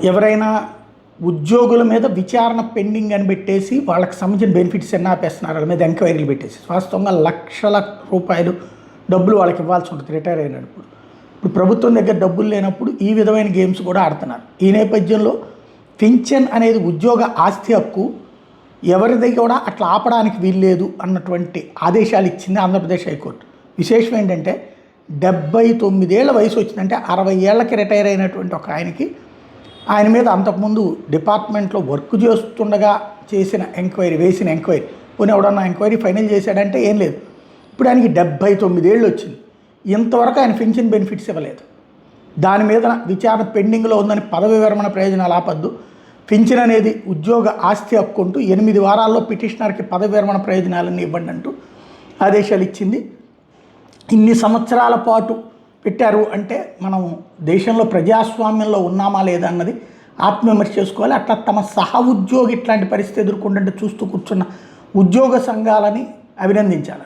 ఎవరైనా ఉద్యోగుల మీద విచారణ పెండింగ్ అని పెట్టేసి వాళ్ళకి సంబంధించిన బెనిఫిట్స్ ఎన్ని ఆపేస్తున్నారు, వాళ్ళ మీద ఎంక్వైరీలు పెట్టేసి వాస్తవంగా లక్షల రూపాయలు డబ్బులు వాళ్ళకి ఇవ్వాల్సి ఉంటుంది రిటైర్ అయినప్పుడు. ఇప్పుడు ప్రభుత్వం దగ్గర డబ్బులు లేనప్పుడు ఈ విధమైన గేమ్స్ కూడా ఆడుతున్నారు. ఈ నేపథ్యంలో పింఛన్ అనేది ఉద్యోగ ఆస్తి హక్కు, ఎవరిది కూడా అట్లా ఆపడానికి వీల్లేదు అన్నటువంటి ఆదేశాలు ఇచ్చింది ఆంధ్రప్రదేశ్ హైకోర్టు. విశేషం ఏంటంటే 79 ఏళ్ల వయసు వచ్చిందంటే 60 ఏళ్ళకి రిటైర్ అయినటువంటి ఒక ఆయనకి ఆయన మీద అంతకుముందు డిపార్ట్మెంట్లో వర్క్ చేస్తుండగా చేసిన వేసిన ఎంక్వైరీ పోనీ ఎవడన్నా ఎంక్వైరీ ఫైనల్ చేశాడంటే ఏం లేదు. ఇప్పుడు ఆయనకి 79 ఏళ్ళు వచ్చింది, ఇంతవరకు ఆయన పెన్షన్ బెనిఫిట్స్ ఇవ్వలేదు. దాని మీద విచారణ పెండింగ్లో ఉందని పదవి విరమణ ప్రయోజనాలు ఆపద్దు, పెన్షన్ అనేది ఉద్యోగ ఆస్తి హక్కు అంటూ 8 వారాల్లో పిటిషనర్కి పదవి విరమణ ప్రయోజనాలన్నీ ఇవ్వండి అంటూ ఆదేశాలు ఇచ్చింది. ఇన్ని సంవత్సరాల పాటు పెట్టారు అంటే మనం దేశంలో ప్రజాస్వామ్యంలో ఉన్నామా లేదా అన్నది ఆత్మవిమర్శ చేసుకోవాలి. అట్లా తమ సహ ఉద్యోగి ఇట్లాంటి పరిస్థితి ఎదుర్కొంటుంటే చూస్తూ కూర్చున్న ఉద్యోగ సంఘాలని అభినందించాలి.